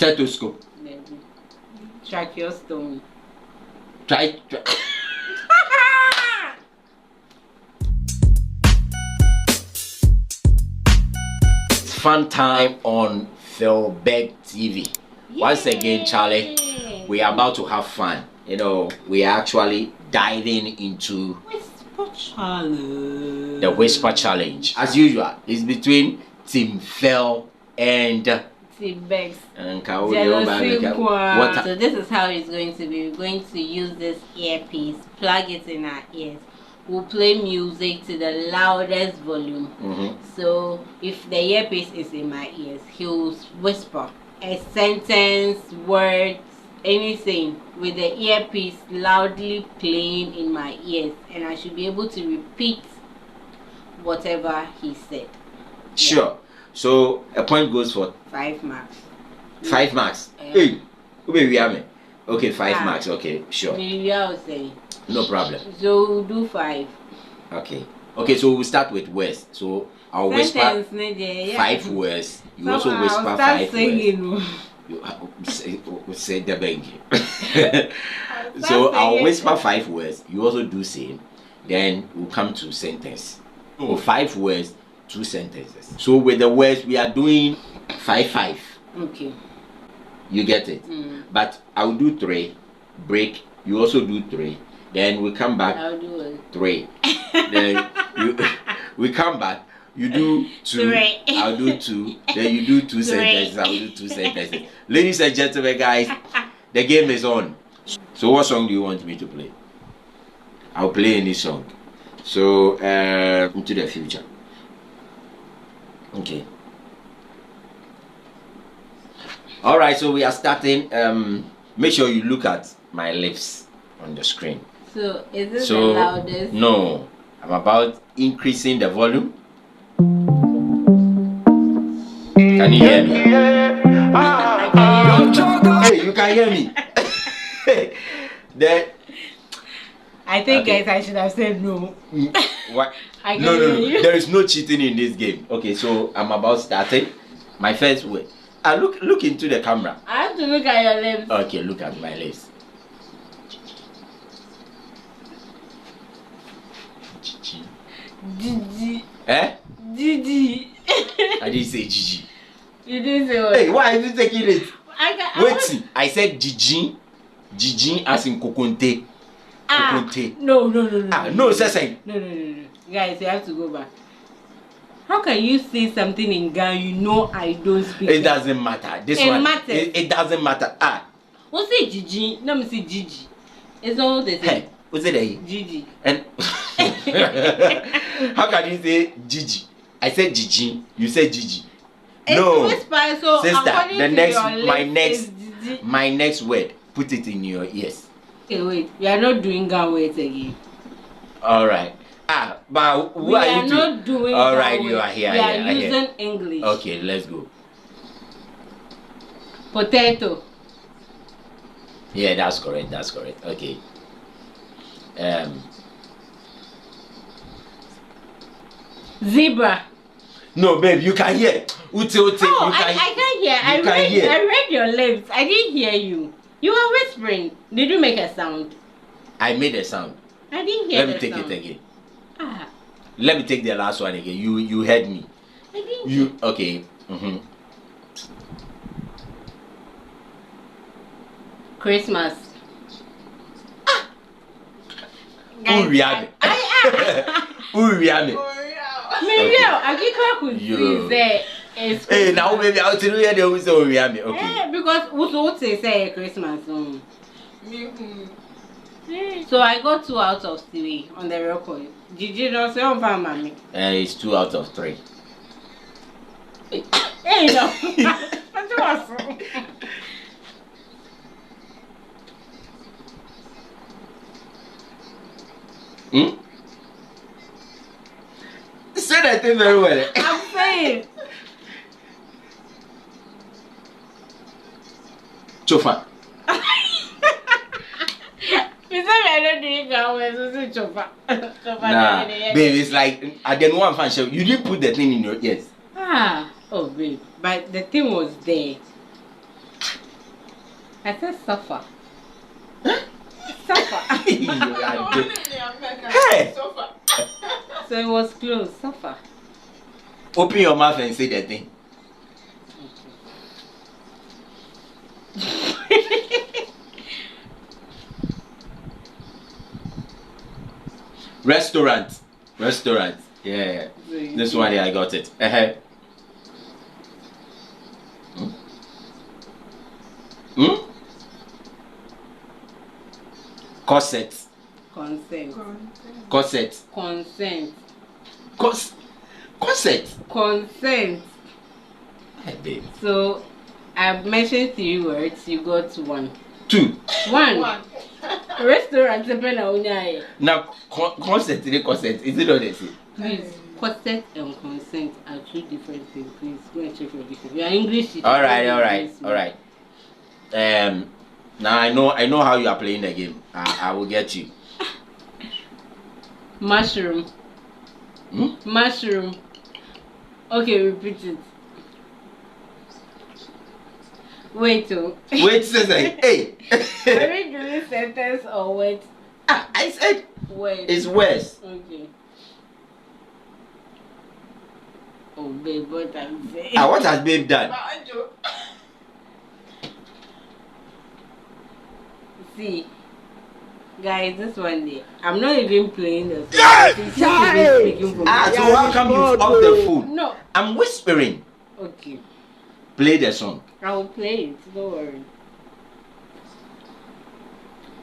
Stethoscope. Maybe. Tracheostomy. Try. It's fun time on Phil Becks TV. Once again, Charlie, we are about to have fun. You know, we are actually diving into Whisper Challenge. the Whisper Challenge. As usual, it's between Team Phil and Team Becks. And So this is how it's going to be. We're going to use this earpiece, plug it in our ears. We'll play music to the loudest volume. So if the earpiece is in my ears, he'll whisper a sentence, words, anything with the earpiece loudly playing in my ears, and I should be able to repeat whatever he said. Sure. Yeah. So a point goes for 5 marks. 5 marks. Hey, we have me. Okay, 5 marks. Okay, sure. Maybe I'll say. No problem. So we'll do 5. Okay. Okay, so we'll start with words. So I'll whisper 5 words. You also whisper 5 words. You say the bang. So I'll whisper 5 words. You also do same. Then we'll come to sentence. So 5 words, 2 sentences. So with the words we are doing 5-5. Okay. You get it? But I'll do 3. Break. You also do 3. Then we come back. I'll do it. 3. Then we come back. You do 2. 3. I'll do 2. Then you do 2 sentences. I'll do 2 sentences. Ladies and gentlemen, guys, the game is on. So what song do you want me to play? I'll play any song. So into the future. Okay. All right. So we are starting. Make sure you look at my lips on the screen. So is this the loudest? No. I'm about increasing the volume. Can you hear me? Hey, you can hear me. Then I think guys, I should have said no. What? No. There is no cheating in this game. Okay, so I'm about starting. My first word. Look into the camera. I have to look at your lips. Okay, look at my lips. Gigi. Eh? Gigi. I didn't say Gigi. You didn't say what? Hey, why are you taking it? Wait, I said Gigi. Gigi as in Kokonte. Kokonte. No. No, say. No. Guys, you have to go back. How can you say something in Ghana? You know I don't speak. It doesn't matter. This one matters. It doesn't matter. What's it, Gigi? Let me see Gigi. It's all the same. Hey, what's it? Gigi. And how can you say Gigi? I said Gigi. You said Gigi. No, whisper, so sister. The next, my next word. Put it in your ears. Okay, wait. We are not doing Ghana words again. All right. But who are you not doing. All right, you are here. We are using English. Okay, let's go. Potato. Yeah, that's correct. Okay. Zebra. No, babe, you can hear. Ute. I can't hear. I read your lips. I didn't hear you. You were whispering. Did you make a sound? I made a sound. I didn't hear. Let me take it again. Let me take the last one again. You heard me. I didn't. Okay. Christmas. Uriame. Uriame. Maybe I could say hey, now maybe I'll tell you they will say Uriame. Okay. Because what say Christmas. So I got 2 out of 3 on the record. Did you not say on mommy? It's 2 out of 3. Hey, no. What was Say that thing very well. I'm saying. Chofa. You said I don't drink Ghana, so say chofa. Nah, babe, it's like I didn't want fan show. You didn't put the thing in your ears. Oh babe, but the thing was there. I said suffer. Suffer. Hey! So it was close. Suffer. Open your mouth and say the thing. Restaurant. Yeah. This one here, I got it. Corset. Consent. Corset. Consent. Corset. Consent. Hey, babe. So I've mentioned 3 words. You got 1. 2. 1. Restaurant. Now, corset. Is it not the same? Please, corset and consent are 2 different things. Please go and check your dictionary. You are English. All right. Now I know how you are playing the game. I will get you. Mushroom. Mushroom. Okay, repeat it. Wait, Cesar. Hey. Are we doing sentence or wait? I said wait. It's worse. Okay. Oh, babe, what I'm saying. What has babe done? See, guys, this one day, I'm not even playing the song. So how come you off the phone? No. I'm whispering. Okay. Play the song. I will play it, don't worry.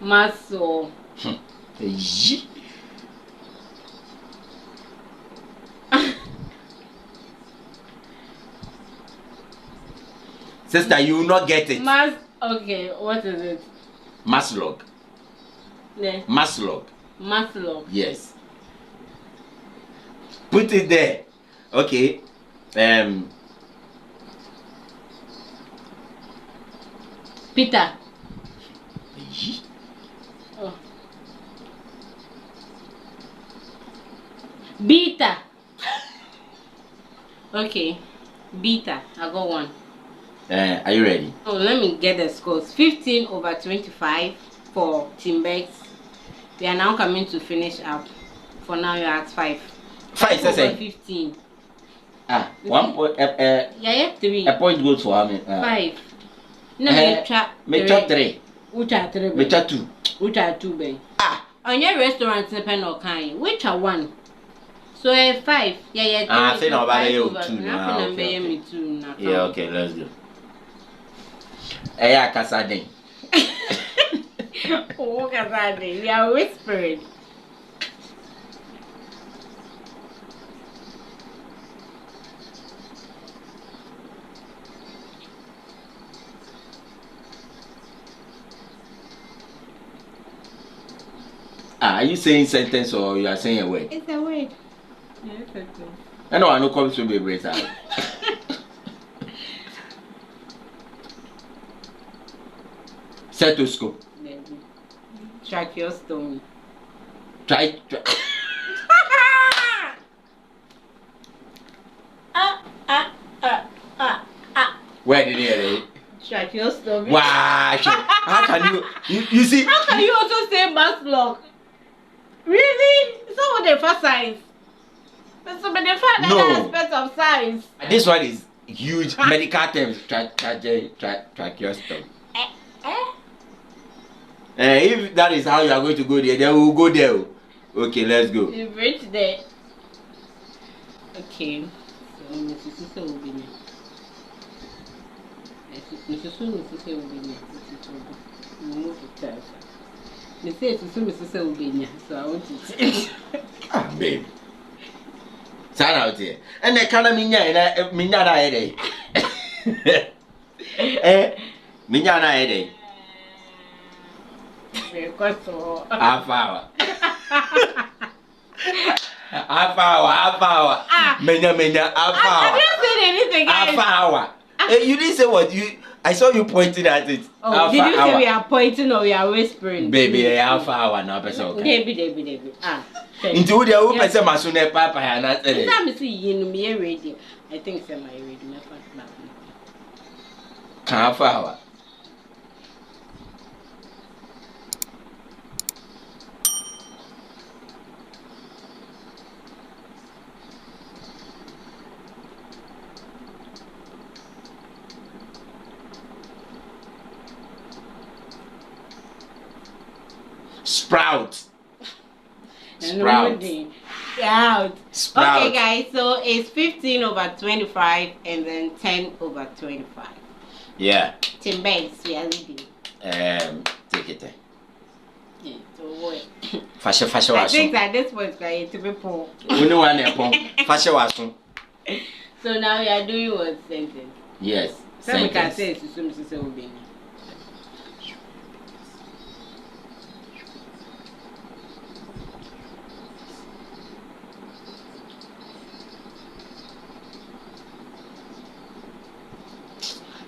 Muscle. Sister, you will not get it. Okay, what is it? Maslog. Yeah. Maslog. Maslog. Yes. Put it there. Okay. Peter. Oh. Beta. Okay. Beta. I got 1. Are you ready? Oh, let me get the scores. 15/25 for Team Becks. We are now coming to finish up. For now, you're at 5. 5 over 15. 1 point. Yeah, 3. A point goes for how many? 5. No, me chat 3. Which are 3? Me chat 2. Which are 2, babe? On your restaurant, depend on kind. Which are 1? So 5. Yeah. I think I'll buy you 2 now. Okay. 2 now. Yeah, okay, let's go. Eya Kasade. Oh, Kasade, we are whispering. Are you saying sentence or you are saying a word? It's a word. Yeah, it's a sentence. I know comes to be brace out. Stethoscope. Tracheostomy. Where did you hear it? Tracheostomy. Wow. How can you see? How can you also say mass block? Really? It's not what the first science. So many aspects of science. This one is huge medical terms. Tracheostomy. If that is how you are going to go there, then we will go there. Okay, let's go. You've reached there. Okay. So Mrs. Sister will be there. Mrs. Sister will be there. We'll move to Tasha. Mrs. Sister will be there. So I want to change. Babe. Stand out here. And the kind of minya na ede. Minya na ede. Half hour. Menya, half hour. I didn't say anything, guys. Half hour. You didn't say what I saw you pointing at it. Oh, did you say we are pointing or we are whispering? Baby, half hour now, person. Baby. Into the open person masune papa ya na tell. I'm seeing me radio. I think it's my radio. Half hour. Sprout. Sprout. Okay, guys, so it's 15/25 and then 10/25. Yeah. Tim Becks, we are leading. Take it. Yeah, so what? Fashion. I think that this was going to be poor. We know one fashion was. So now we are doing what sentence? Yes. So we can say it's some baby.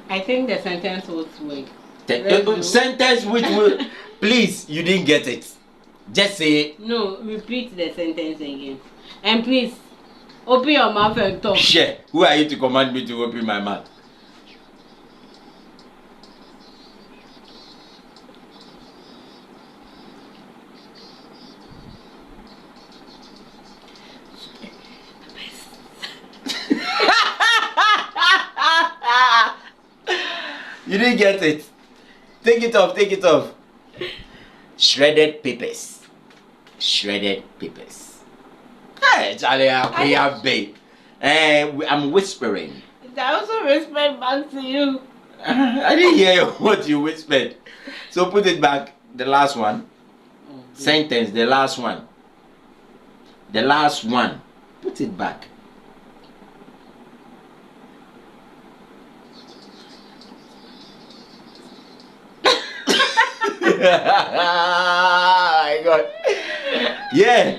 I think the sentence will work. Sentence which will. Please, you didn't get it. Just say. No, repeat the sentence again. And please, open your mouth and talk. Share. Who are you to command me to open my mouth? You didn't get it. Take it off. Shredded papers. Hey, Charlie, I'm whispering. I also whispered back to you. I didn't hear what you whispered. So put it back. The last one. Sentence. The last one. Put it back. My God. Yeah.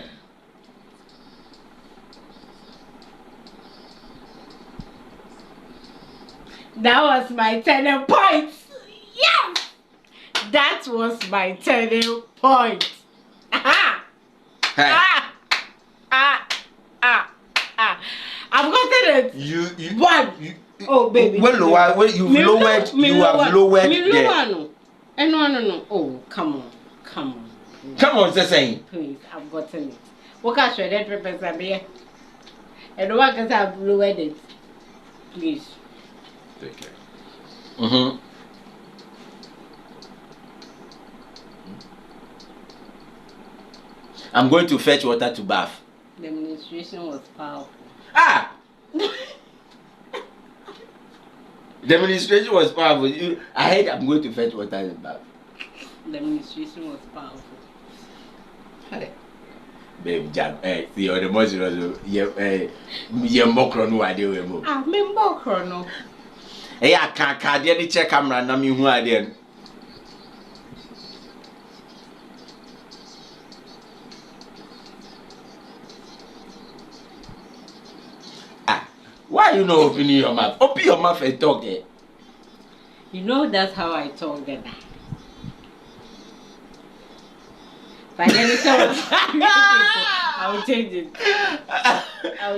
That was my turning point. Yes. That was my turning point. Aha. Hey. I've gotten it. You One. Oh baby. Well, you've lowered. You have lowered. No. Oh, come on. Come on, say saying. Please, I've gotten it. What can shredded papers are here? And the one that I've lowered it. Please. Take care. I'm going to fetch water to bath. The administration was powerful. The administration was powerful. I heard I'm going to fetch water in the bath. The administration was powerful. Babe, Jack, see, or the most was mokro no idea we move. Mokro no. I can't the check camera, na me who are there. Why you not opening your mouth? Open your mouth and talk there. You know that's how I talk then. I will change it.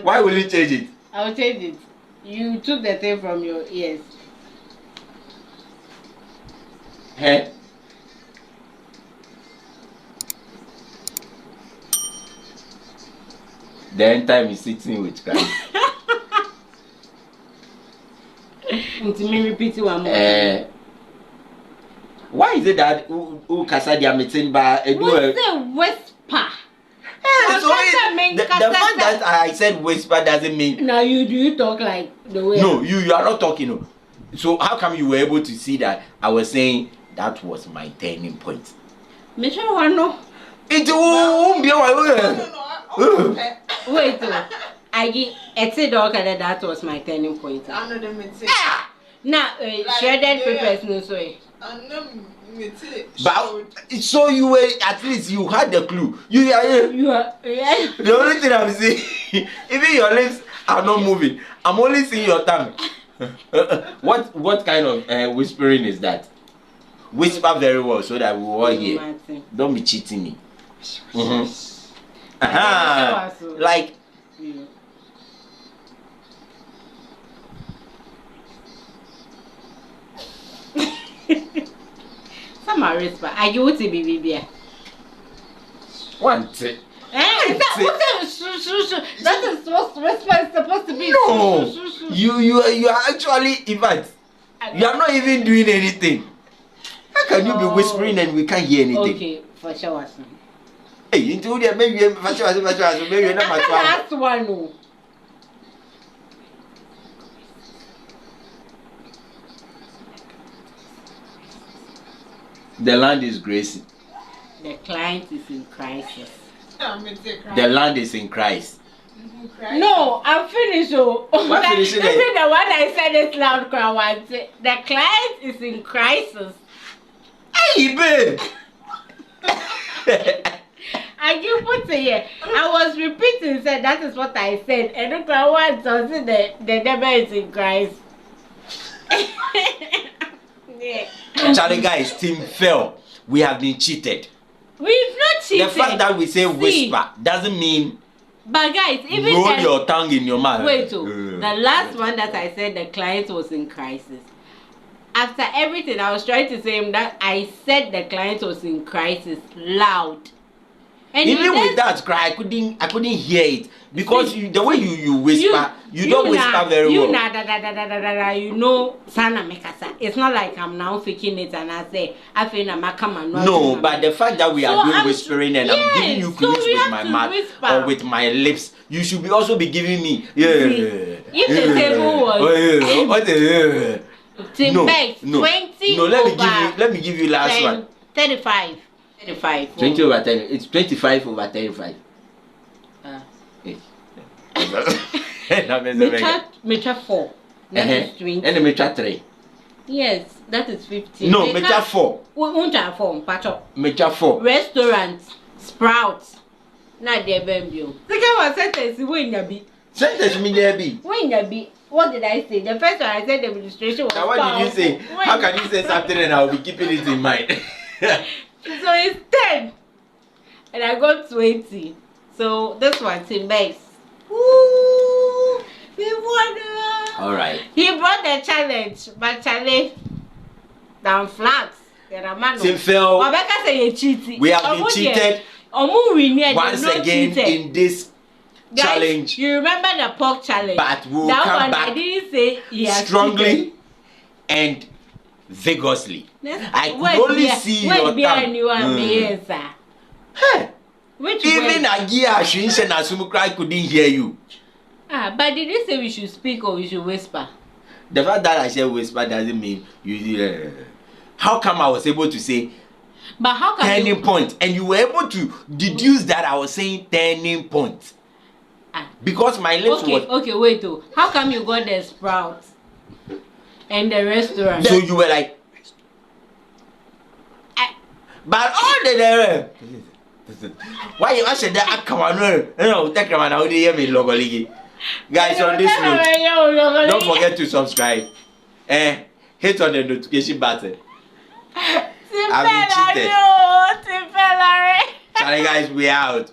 Why will you change it? I will change it. You took the thing from your ears. Hey. The end time is sitting with Christ. Let me repeat it one more. Why is it that who Casadia meeting by a whisper? So the fact that I said whisper doesn't mean. Now you talk like the way. No, you are not talking. No. So how come you were able to see that I was saying that was my turning point? Wait. I get that was my turning point. Now shredded papers no so. But so you were at least you had the clue. You are the only thing I'm saying. Even your lips are not moving. I'm only seeing your tongue. What kind of whispering is that? Whisper very well so that we all hear. Don't be cheating me. Like. Some are whisper. Are you to be baby? One thing. That is what whisper is supposed to be. No, you are actually event. You are not even doing anything. How can you be whispering and we can't hear anything? Okay, for sure. Hey, into the maybe for sure, maybe number 12. Last one. No. The land is gracing. The client is in crisis. The land is in Christ. No, I'm finished. Oh, what finishing? This is the one I said it loud. The client is in crisis. Hey, babe. I give put here. I was repeating. Said that is what I said. And look at what the devil is in Christ. Yeah. Charlie, guys, team fell. We have been cheated. We've not cheated. The fact that we say whisper doesn't mean. But guys, even roll your tongue in your mouth. Wait, the last one that I said, the client was in crisis. After everything, I was trying to say that I said the client was in crisis loud. And even with that cry, I couldn't hear it because the way you whisper, you don't whisper very well. You know, sana mekasa. It's not like I'm now faking it and I say I feel na makama. No, but the fact that we are doing whispering and I'm giving you clues with my mouth or with my lips, you should also be giving me. If the table was Becks, 20 no, let me give you last one. 35. 20 over 10. It's 25 over 35. Metra 4. That is 20. And the metra 3. Yes, that is 15. No, metra 4. Metra 4. Metra 4. Restaurant. Sprouts. Not there, baby. The guy was sentence when you be. Sentence me there be. When you be. What did I say? The first one I said the administration was. Now what did you say? How can you say something and I'll be keeping it in mind? So it's 10 and I got 20. So this one's in Becks. Woo! We won. Alright. He brought the challenge, but Charlie down flags. Team Phil, we have been cheated once again in this challenge. You remember the pork challenge? But we'll come back I didn't say strongly and vigorously. I could only see your tongue. Hey, even Agia Shinsha Nasumukrai couldn't hear you. But did you say we should speak or we should whisper? The fact that I said whisper doesn't mean you. How come I was able to say? But how come turning point, and you were able to deduce that I was saying turning point? Because my lips was. Okay, wait. How come you got the sprouts and the restaurant? So you were like. But all the why you ask that? Come on, no, take them and how do you hear me, Logoligi? Guys, on this note, don't forget to subscribe. Hit on the notification button. I've been cheated. Sorry, guys, we out.